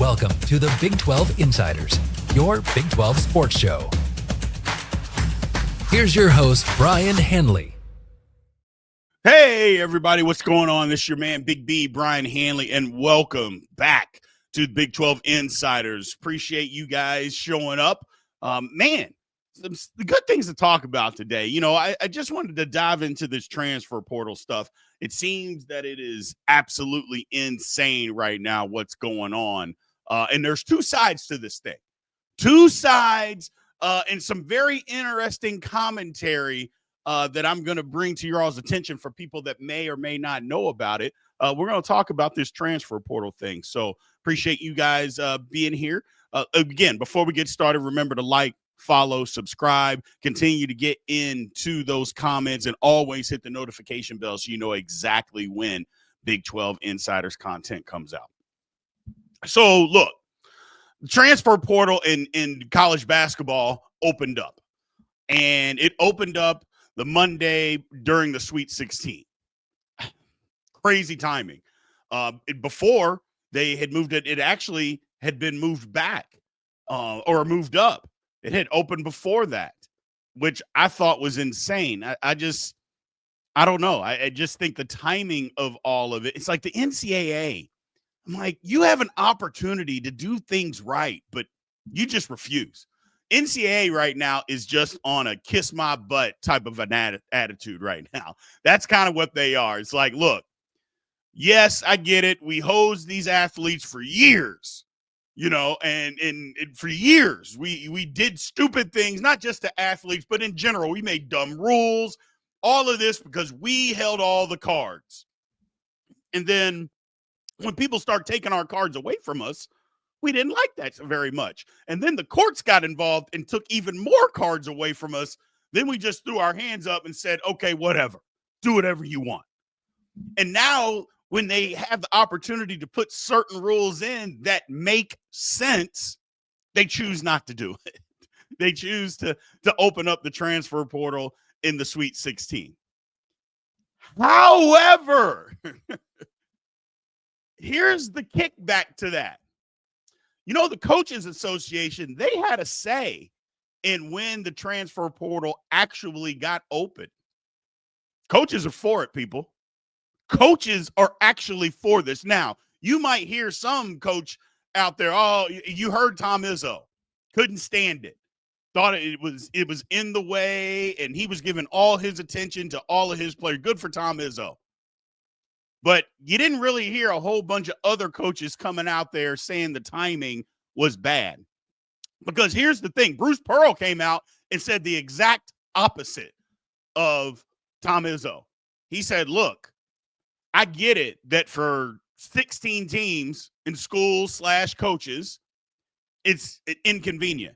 Welcome to the Big 12 Insiders, your Big 12 sports show. Here's your host, Brien Hanley. Hey, everybody, what's going on? This is your man, Big B, Brien Hanley, and welcome back to the Big 12 Insiders. Appreciate you guys showing up. The good things to talk about today. You know, I just wanted to dive into this transfer portal stuff. It seems that it is absolutely insane right now what's going on. And there's two sides to this thing. Two sides and some very interesting commentary that I'm going to bring to your all's attention for people that may or may not know about it. We're going to talk about this transfer portal thing. So appreciate you guys being here. Again, before we get started, remember to like, follow, subscribe, continue to get into those comments, and always hit the notification bell so you know exactly when Big 12 Insiders content comes out. So look, the transfer portal in college basketball opened up, and it opened up the Monday during the Sweet 16. Crazy timing. Before they had moved it actually had been moved back or moved up. It had opened before that, which I thought was insane. I don't know. I just think the timing of all of it, it's like the NCAA. I'm like, you have an opportunity to do things right, but you just refuse. NCAA right now is just on a kiss my butt type of an attitude right now. That's kind of what they are. It's like, look, yes, I get it. We hosed these athletes for years, you know, and for years we did stupid things, not just to athletes, but in general. We made dumb rules, all of this because we held all the cards. And then when people start taking our cards away from us, we didn't like that very much. And then the courts got involved and took even more cards away from us. Then we just threw our hands up and said, okay, whatever, do whatever you want. And now when they have the opportunity to put certain rules in that make sense, they choose not to do it. They choose to open up the transfer portal in the Sweet 16. However, here's the kickback to that. You know, the Coaches Association, they had a say in when the transfer portal actually got open. Coaches are for it, people. Coaches are actually for this. Now, you might hear some coach out there, oh, you heard Tom Izzo, couldn't stand it, thought it was in the way, and he was giving all his attention to all of his players. Good for Tom Izzo. But you didn't really hear a whole bunch of other coaches coming out there saying the timing was bad. Because here's the thing. Bruce Pearl came out and said the exact opposite of Tom Izzo. He said, look, I get it that for 16 teams in schools / coaches, it's inconvenient.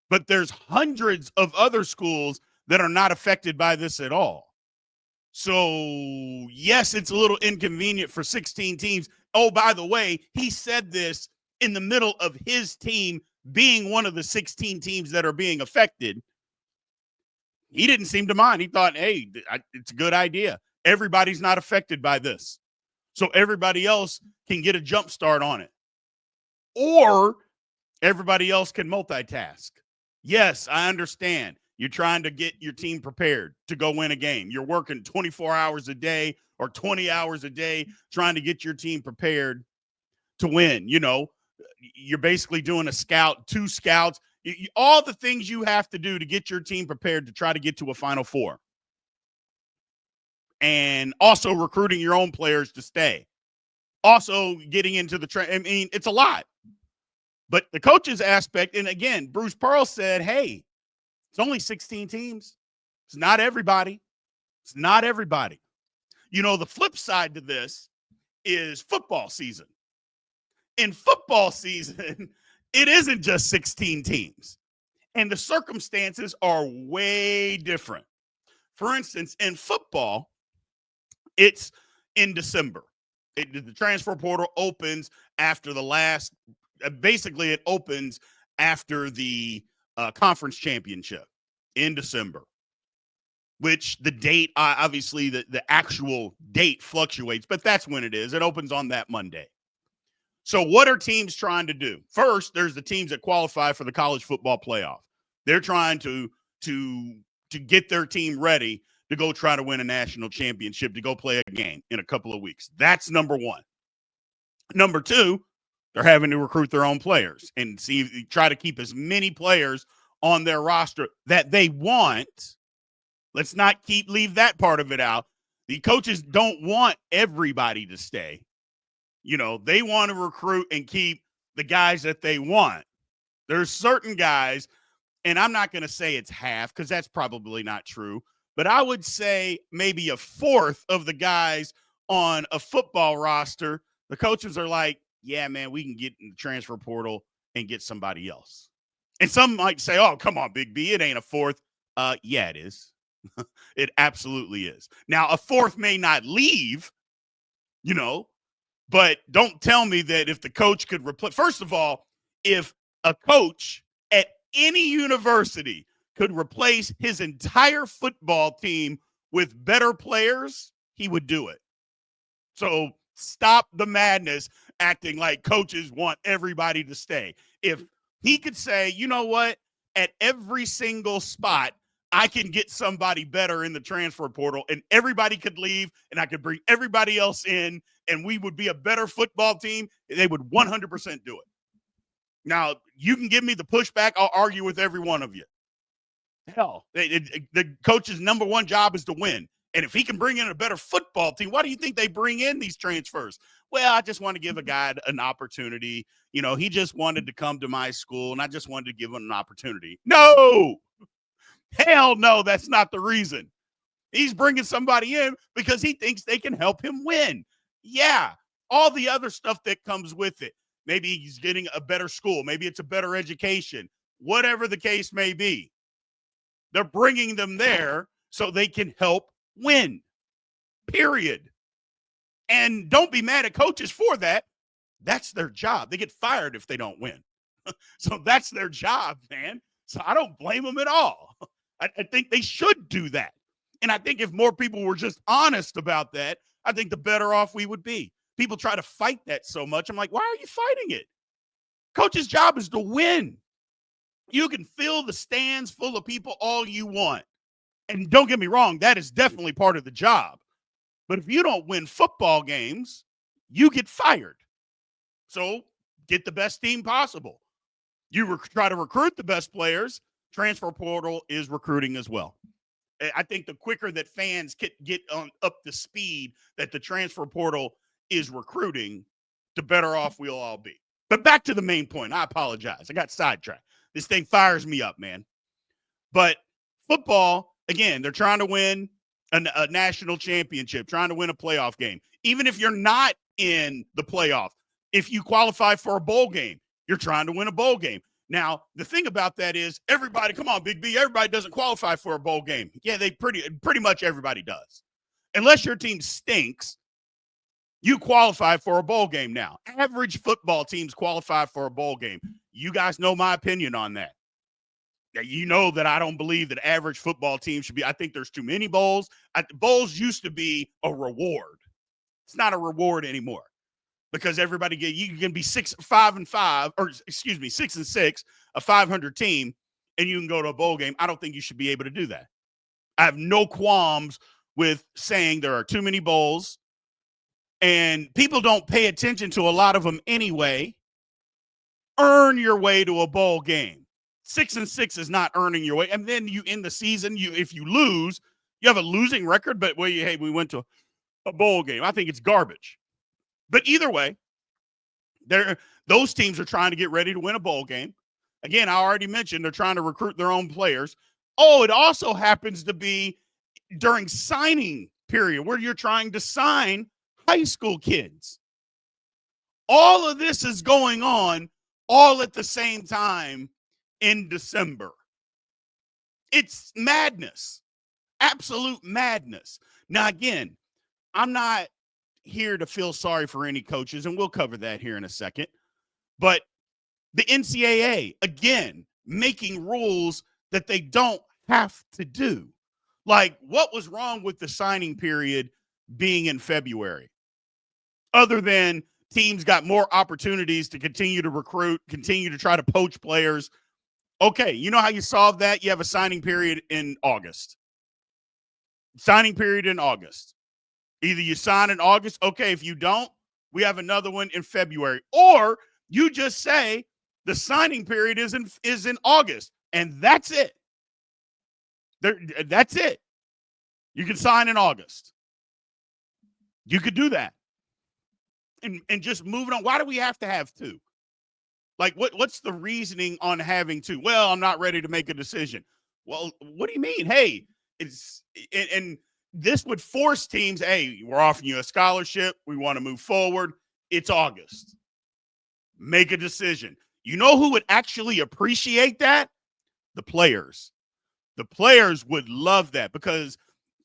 But there's hundreds of other schools that are not affected by this at all. So, yes, it's a little inconvenient for 16 teams. Oh, by the way, he said this in the middle of his team being one of the 16 teams that are being affected. He didn't seem to mind. He thought, hey, it's a good idea. Everybody's not affected by this. So everybody else can get a jump start on it. Or everybody else can multitask. Yes, I understand. You're trying to get your team prepared to go win a game. You're working 24 hours a day or 20 hours a day trying to get your team prepared to win. You know, you're basically doing two scouts, all the things you have to do to get your team prepared to try to get to a Final Four. And also recruiting your own players to stay. Also getting into the I mean, it's a lot. But the coaches aspect, and again, Bruce Pearl said, hey, it's only 16 teams. It's not everybody. It's not everybody. You know, the flip side to this is football season. In football season, it isn't just 16 teams. And the circumstances are way different. For instance, in football, it's in December. The transfer portal opens after the last basically it opens after the conference championship in December, which the date, obviously the actual date fluctuates, but that's when it is. It opens on that Monday. So what are teams trying to do? First, there's the teams that qualify for the college football playoff. They're trying to get their team ready to go try to win a national championship, to go play a game in a couple of weeks. That's number one. Number two, they're having to recruit their own players and try to keep as many players on their roster that they want. Let's not leave that part of it out. The coaches don't want everybody to stay. They want to recruit and keep the guys that they want. There's certain guys, and I'm not going to say it's half because that's probably not true, but I would say maybe a fourth of the guys on a football roster, the coaches are like, yeah, man, we can get in the transfer portal and get somebody else. And some might say, oh, come on, Big B, it ain't a fourth. Yeah, it is. It absolutely is. Now, a fourth may not leave, but don't tell me that if the coach could replace. First of all, if a coach at any university could replace his entire football team with better players, he would do it. So stop the madness acting like coaches want everybody to stay. If he could say, you know what, at every single spot, I can get somebody better in the transfer portal and everybody could leave and I could bring everybody else in and we would be a better football team, they would 100% do it. Now, you can give me the pushback. I'll argue with every one of you. Hell, the coach's number one job is to win. And if he can bring in a better football team, why do you think they bring in these transfers? Well, I just want to give a guy an opportunity. He just wanted to come to my school, and I just wanted to give him an opportunity. No! Hell no, that's not the reason. He's bringing somebody in because he thinks they can help him win. Yeah, all the other stuff that comes with it. Maybe he's getting a better school. Maybe it's a better education. Whatever the case may be. They're bringing them there so they can help win, period. And don't be mad at coaches for that. That's their job. They get fired if they don't win. So that's their job, man. So I don't blame them at all. I think they should do that. And I think if more people were just honest about that, I think the better off we would be. People try to fight that so much. I'm like, why are you fighting it? Coach's job is to win. You can fill the stands full of people all you want. And don't get me wrong, that is definitely part of the job. But if you don't win football games, you get fired. So get the best team possible. You try to recruit the best players. Transfer portal is recruiting as well. I think the quicker that fans get up to speed that the transfer portal is recruiting, the better off we'll all be. But back to the main point. I apologize. I got sidetracked. This thing fires me up, man. But football, again, they're trying to win a national championship, trying to win a playoff game. Even if you're not in the playoff, if you qualify for a bowl game, you're trying to win a bowl game. Now, the thing about that is everybody, come on, Big B, everybody doesn't qualify for a bowl game. Yeah, they pretty much everybody does. Unless your team stinks, you qualify for a bowl game now. Average football teams qualify for a bowl game. You guys know my opinion on that. You know that I don't believe that average football teams should be. I think there's too many bowls. Bowls used to be a reward. It's not a reward anymore because everybody you can be 6-5, or 6-6, a 500 team, and you can go to a bowl game. I don't think you should be able to do that. I have no qualms with saying there are too many bowls, and people don't pay attention to a lot of them anyway. Earn your way to a bowl game. 6-6 is not earning your way. And then you end the season, if you lose, you have a losing record, but we went to a bowl game. I think it's garbage. But either way, those teams are trying to get ready to win a bowl game. Again, I already mentioned they're trying to recruit their own players. Oh, it also happens to be during signing period where you're trying to sign high school kids. All of this is going on all at the same time in December. It's madness. Absolute madness. Now, again, I'm not here to feel sorry for any coaches, and we'll cover that here in a second. But the NCAA, again, making rules that they don't have to do. Like, what was wrong with the signing period being in February? Other than teams got more opportunities to continue to recruit, continue to try to poach players. Okay, you know how you solve that? You have a signing period in August. Signing period in August. Either you sign in August, okay, if you don't, we have another one in February. Or you just say the signing period is in August, and that's it. That's it. You can sign in August. You could do that. And just moving on. Why do we have to have two? Like, what's the reasoning on having two? Well, I'm not ready to make a decision. Well, what do you mean? Hey, and this would force teams, hey, we're offering you a scholarship. We want to move forward. It's August. Make a decision. You know who would actually appreciate that? The players. The players would love that because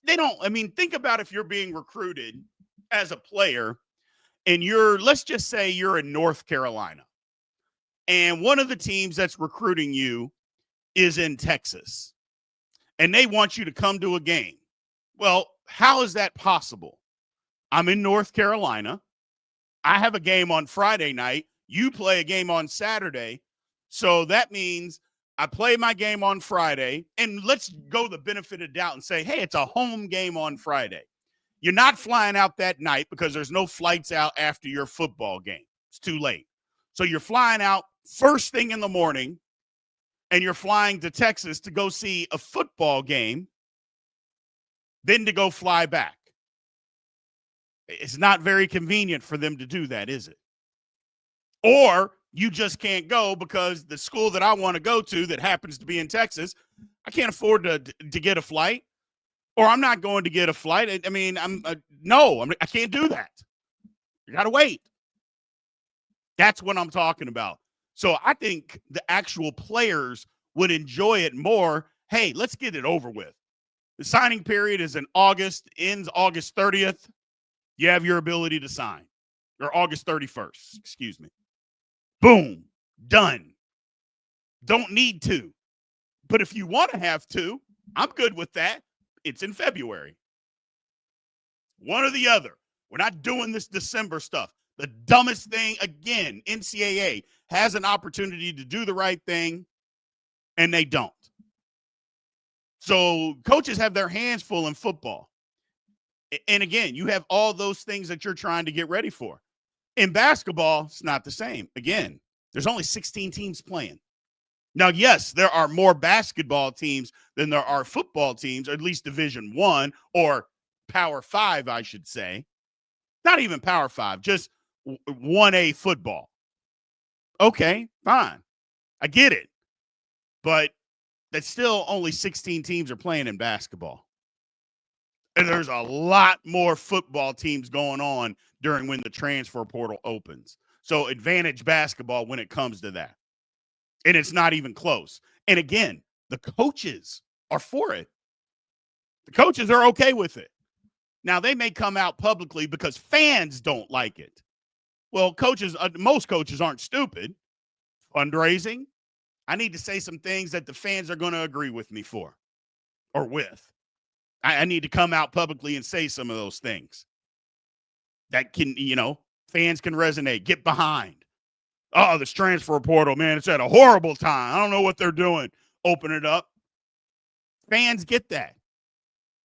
they don't, I mean, think about if you're being recruited as a player and let's just say you're in North Carolina and one of the teams that's recruiting you is in Texas and they want you to come to a game. Well, how is that possible? I'm in North Carolina. I have a game on Friday night. You play a game on Saturday. So that means I play my game on Friday, and let's go the benefit of doubt and say, hey, it's a home game on Friday. You're not flying out that night because there's no flights out after your football game. It's too late. So you're flying out first thing in the morning, and you're flying to Texas to go see a football game, then to go fly back. It's not very convenient for them to do that, is it? Or you just can't go because the school that I want to go to that happens to be in Texas, I can't afford to get a flight, or I'm not going to get a flight. I mean, I can't do that. You got to wait. That's what I'm talking about. So I think the actual players would enjoy it more. Hey, let's get it over with. The signing period is in August, ends August 30th. You have your ability to sign, or August 31st, excuse me. Boom, done. Don't need to. But if you want to have two, I'm good with that. It's in February. One or the other. We're not doing this December stuff. The dumbest thing, again, NCAA has an opportunity to do the right thing, and they don't. So coaches have their hands full in football. And again, you have all those things that you're trying to get ready for. In basketball, it's not the same. Again, there's only 16 teams playing. Now, yes, there are more basketball teams than there are football teams, or at least Division I or Power 5, I should say. Not even Power 5, just 1A football. Okay, fine. I get it. But that's still only 16 teams are playing in basketball. And there's a lot more football teams going on during when the transfer portal opens. So advantage basketball when it comes to that. And it's not even close. And again, the coaches are for it. The coaches are okay with it. Now, they may come out publicly because fans don't like it. Well, coaches, most coaches aren't stupid. Fundraising, I need to say some things that the fans are going to agree with me for or with. I need to come out publicly and say some of those things that can, fans can resonate, get behind. Oh, this transfer portal, man, it's at a horrible time. I don't know what they're doing. Open it up. Fans get that.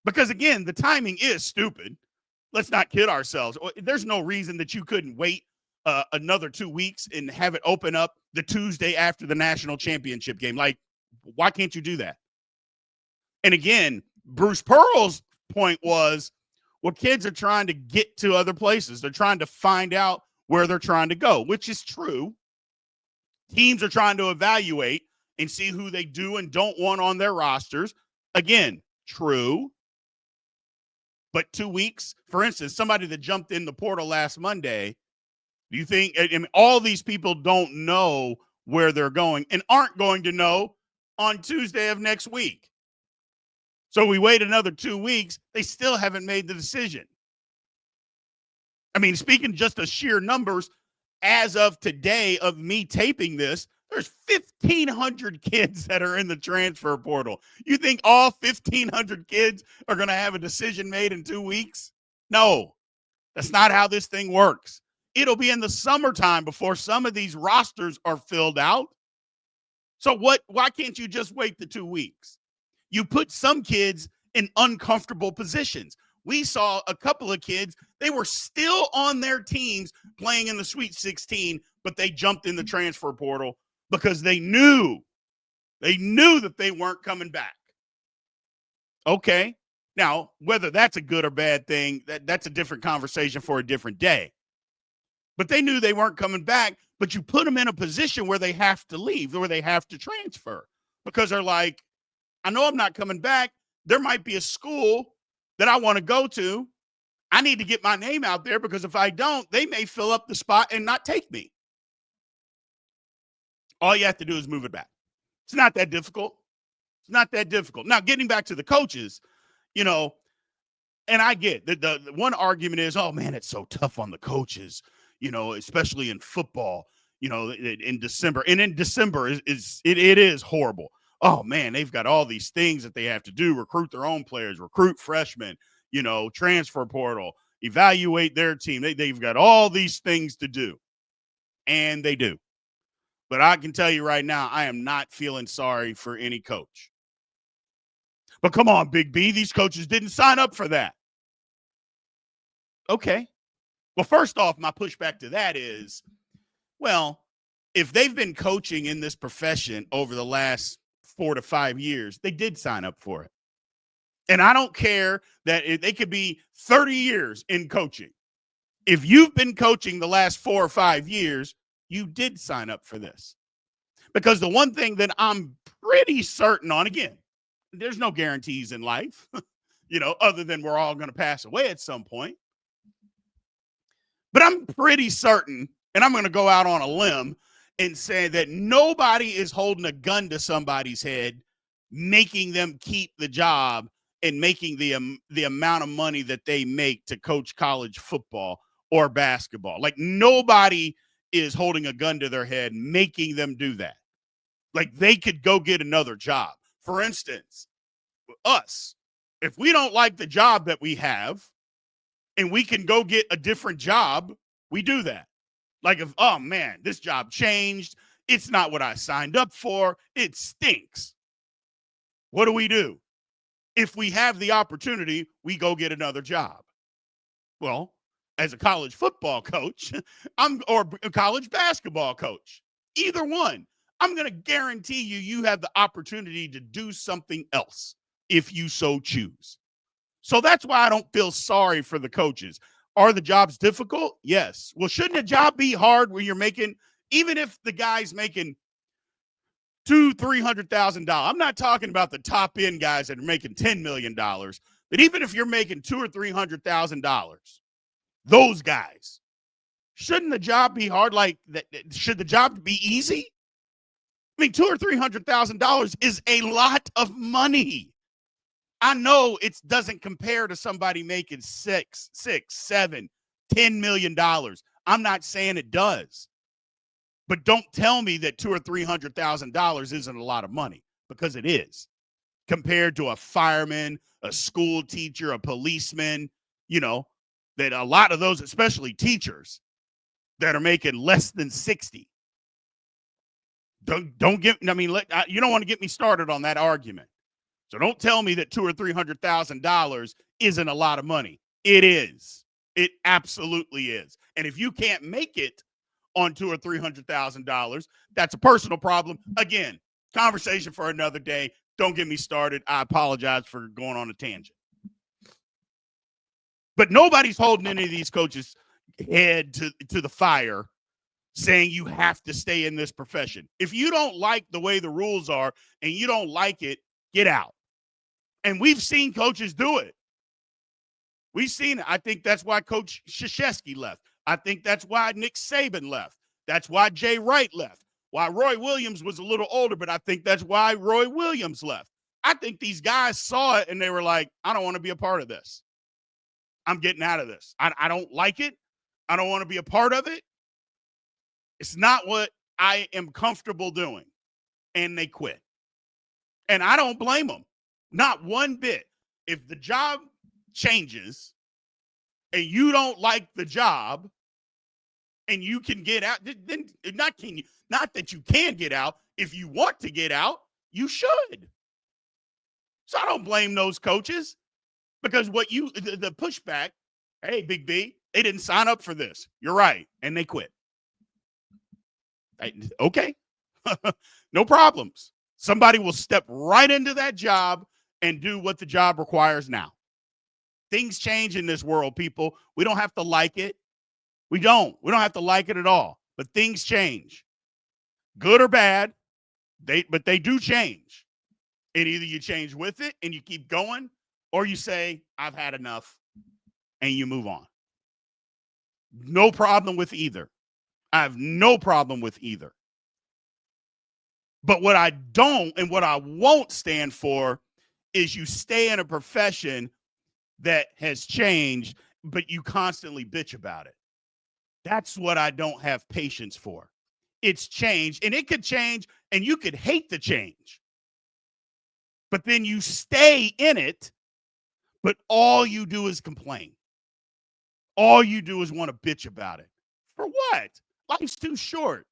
Because, again, the timing is stupid. Let's not kid ourselves. There's no reason that you couldn't wait another 2 weeks and have it open up the Tuesday after the national championship game. Like, why can't you do that? And, again, Bruce Pearl's point was, well, kids are trying to get to other places. They're trying to find out where they're trying to go, which is true. Teams are trying to evaluate and see who they do and don't want on their rosters. Again, true. But 2 weeks, for instance, somebody that jumped in the portal last Monday, do you think, I mean, all these people don't know where they're going and aren't going to know on Tuesday of next week. So we wait another 2 weeks, they still haven't made the decision. I mean, speaking just of sheer numbers, as of today of me taping this, there's 1,500 kids that are in the transfer portal. You think all 1,500 kids are going to have a decision made in 2 weeks? No, that's not how this thing works. It'll be in the summertime before some of these rosters are filled out. So why can't you just wait the 2 weeks? You put some kids in uncomfortable positions. We saw a couple of kids, they were still on their teams playing in the Sweet 16, but they jumped in the transfer portal because they knew that they weren't coming back. Okay. Now, whether that's a good or bad thing, that's a different conversation for a different day. But they knew they weren't coming back, but you put them in a position where they have to leave, where they have to transfer because they're like, I know I'm not coming back. There might be a school that I want to go to. I need to get my name out there because if I don't, they may fill up the spot and not take me. All you have to do is move it back. It's not that difficult. It's not that difficult. Now, getting back to the coaches, and I get the one argument is, oh man, it's so tough on the coaches, especially in football, in December. And in December it is horrible. Oh man, they've got all these things that they have to do, recruit their own players, recruit freshmen, transfer portal, evaluate their team. They've got all these things to do. And they do. But I can tell you right now, I am not feeling sorry for any coach. But come on, Big B, these coaches didn't sign up for that. Okay. Well, first off, my pushback to that is, well, if they've been coaching in this profession over the last 4 to 5 years, they did sign up for it. And I don't care that they could be 30 years in coaching. If you've been coaching the last 4 or 5 years, you did sign up for this. Because the one thing that I'm pretty certain on, again, there's no guarantees in life, other than we're all going to pass away at some point. But I'm pretty certain, and I'm going to go out on a limb and say that nobody is holding a gun to somebody's head, making them keep the job and making the amount of money that they make to coach college football or basketball. Like nobody is holding a gun to their head, making them do that. Like they could go get another job. For instance, us, if we don't like the job that we have and we can go get a different job, we do that. Like if, oh man, this job changed. It's not what I signed up for. It stinks. What do? If we have the opportunity, we go get another job. Well, as a college football coach, or a college basketball coach, either one, I'm going to guarantee you have the opportunity to do something else if you so choose. So that's why I don't feel sorry for the coaches. Are the jobs difficult? Yes. Well, shouldn't a job be hard when you're making, even if the guy's making $200,000-$300,000? I'm not talking about the top end guys that are making $10 million, but even if you're making $200,000 or $300,000, those guys, shouldn't the job be hard? Like, should the job be easy? I mean, $200,000 or $300,000 is a lot of money. I know it doesn't compare to somebody making $6, $7, $10 million. I'm not saying it does, but don't tell me that $200,000 or $300,000 isn't a lot of money, because it is compared to a fireman, a school teacher, a policeman. That a lot of those, especially teachers, that are making less than 60. Don't get. I mean, you don't want to get me started on that argument. So don't tell me that $200,000 or $300,000 isn't a lot of money. It is. It absolutely is. And if you can't make it on $200,000 or $300,000, that's a personal problem. Again, conversation for another day. Don't get me started. I apologize for going on a tangent. But nobody's holding any of these coaches' head to the fire saying you have to stay in this profession. If you don't like the way the rules are and you don't like it, get out. And we've seen coaches do it. We've seen it. I think that's why Coach Krzyzewski left. I think that's why Nick Saban left. That's why Jay Wright left. Why Roy Williams was a little older, but I think that's why Roy Williams left. I think these guys saw it and they were like, I don't want to be a part of this. I'm getting out of this. I don't like it. I don't want to be a part of it. It's not what I am comfortable doing. And they quit. And I don't blame them. Not one bit. If the job changes and you don't like the job, and you can get out, then not that you can get out. If you want to get out, you should. So I don't blame those coaches because the pushback, hey, Big B, they didn't sign up for this. You're right. And they quit. Okay. No problems. Somebody will step right into that job and do what the job requires now. Things change in this world, people. We don't have to like it. We don't have to like it at all, but things change. Good or bad, but they do change. And either you change with it and you keep going, or you say, I've had enough, and you move on. No problem with either. I have no problem with either. But what I don't and what I won't stand for is you stay in a profession that has changed, but you constantly bitch about it. That's what I don't have patience for. It's changed, and it could change, and you could hate the change. But then you stay in it, but all you do is complain. All you do is want to bitch about it. For what? Life's too short.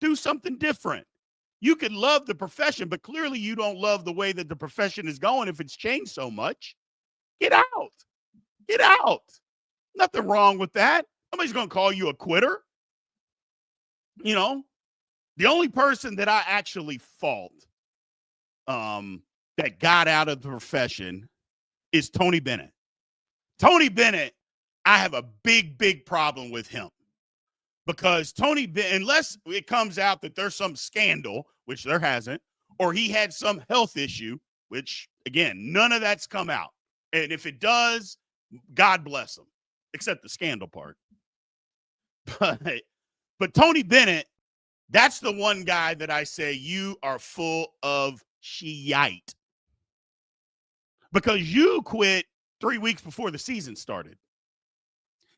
Do something different. You could love the profession, but clearly you don't love the way that the profession is going if it's changed so much. Get out. Get out. Nothing wrong with that. Nobody's going to call you a quitter. You know, the only person that I actually fault that got out of the profession is Tony Bennett. Tony Bennett, I have a big problem with him because Tony Bennett, unless it comes out that there's some scandal, which there hasn't, or he had some health issue, which, again, none of that's come out. And if it does, God bless him, except the scandal part. But Tony Bennett, that's the one guy that I say you are full of shite. Because you quit 3 weeks before the season started.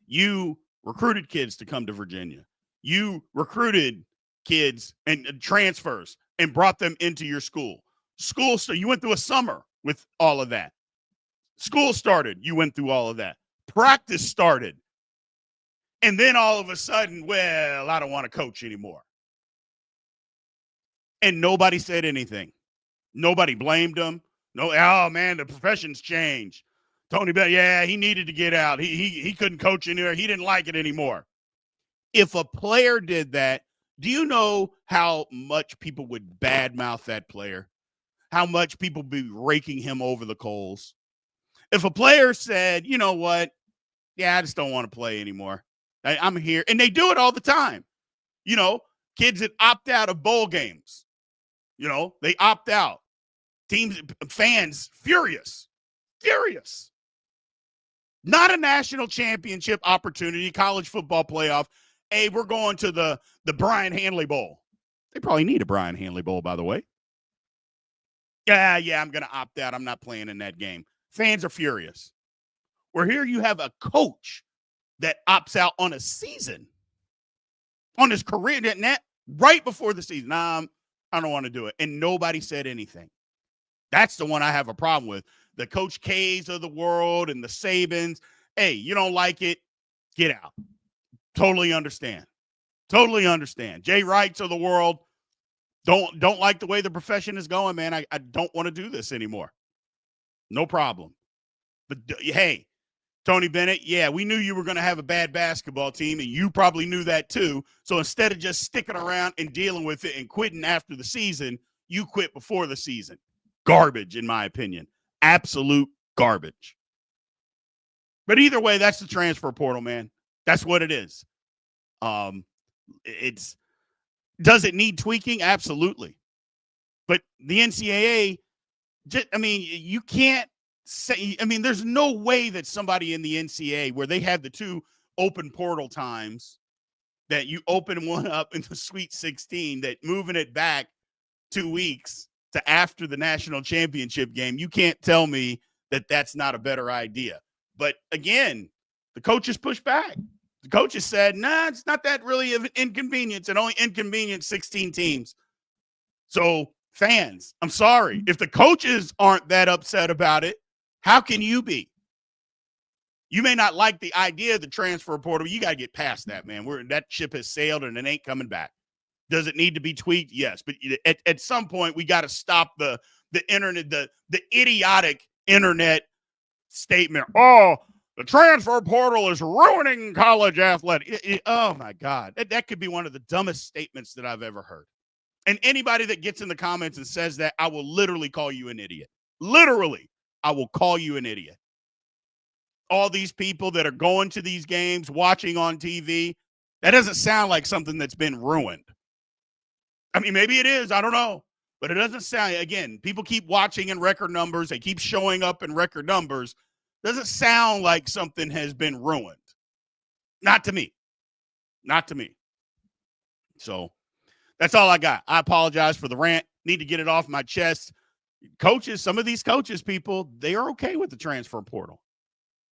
You recruited kids to come to Virginia. You recruited kids and transfers and brought them into your school. So you went through a summer with all of that. School started. You went through all of that. Practice started. And then all of a sudden, well, I don't want to coach anymore. And nobody said anything. Nobody blamed him. No, oh man, the profession's changed. Tony Bennett, yeah, he needed to get out. He couldn't coach anywhere. He didn't like it anymore. If a player did that, do you know how much people would badmouth that player? How much people be raking him over the coals? If a player said, you know what? Yeah, I just don't want to play anymore. I'm here. And they do it all the time. You know, kids that opt out of bowl games. You know, they opt out. Teams, fans, furious. Not a national championship opportunity, college football playoff. Hey, we're going to the Brien Hanley Bowl. They probably need a Brien Hanley Bowl, by the way. Yeah, I'm going to opt out. I'm not playing in that game. Fans are furious. Where here you have a coach that opts out on a season, on his career, right before the season. Nah, I don't want to do it. And nobody said anything. That's the one I have a problem with. The Coach K's of the world and the Sabans. Hey, you don't like it, get out. Totally understand. Jay Wrights of the world, don't like the way the profession is going, man. I don't want to do this anymore. No problem. But hey, Tony Bennett, yeah, we knew you were going to have a bad basketball team, and you probably knew that too. So instead of just sticking around and dealing with it and quitting after the season, you quit before the season. Garbage, in my opinion. Absolute garbage. But either way, that's the transfer portal, man. That's what it is. Does it need tweaking? Absolutely. But the NCAA, you can't say, there's no way that somebody in the NCAA where they have the two open portal times that you open one up in the Sweet 16, that moving it back 2 weeks to after the national championship game, you can't tell me that that's not a better idea. But again, the coaches pushed back. The coaches said, nah, it's not that really of an inconvenience. It only inconvenienced 16 teams. So fans, I'm sorry. If the coaches aren't that upset about it, how can you be? You may not like the idea of the transfer portal. You got to get past that, man. That ship has sailed and it ain't coming back. Does it need to be tweaked? Yes. But at some point, we got to stop the internet, the idiotic internet statement. Oh, the transfer portal is ruining college athletics. Oh, my God. That could be one of the dumbest statements that I've ever heard. And anybody that gets in the comments and says that, I will literally call you an idiot. Literally, I will call you an idiot. All these people that are going to these games, watching on TV, that doesn't sound like something that's been ruined. I mean, maybe it is. I don't know. But it doesn't sound, again, people keep watching in record numbers. They keep showing up in record numbers. Doesn't sound like something has been ruined. Not to me. Not to me. So that's all I got. I apologize for the rant. Need to get it off my chest. Coaches, some of these coaches, people, they are okay with the transfer portal.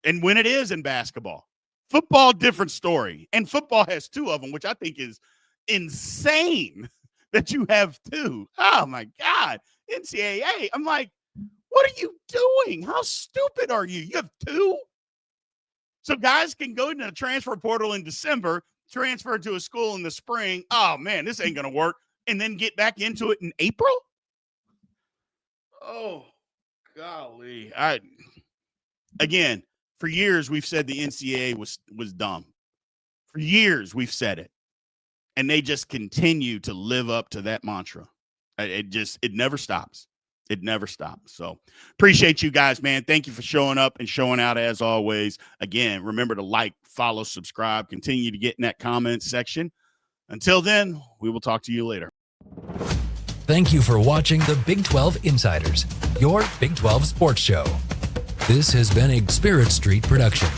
And when it is in basketball. Football, different story. And football has two of them, which I think is insane that you have two. Oh, my God. NCAA. I'm like, what are you doing? How stupid are you? You have two? So guys can go into the transfer portal in December, transfer to a school in the spring. Oh, man, this ain't going to work. And then get back into it in April? Oh, golly. Again, for years, we've said the NCAA was dumb. For years, we've said it. And they just continue to live up to that mantra. It never stops. It never stops. So appreciate you guys, man. Thank you for showing up and showing out as always. Again, remember to like, follow, subscribe, continue to get in that comment section. Until then, we will talk to you later. Thank you for watching the Big 12 Insiders, your Big 12 sports show. This has been a Spirit Street production.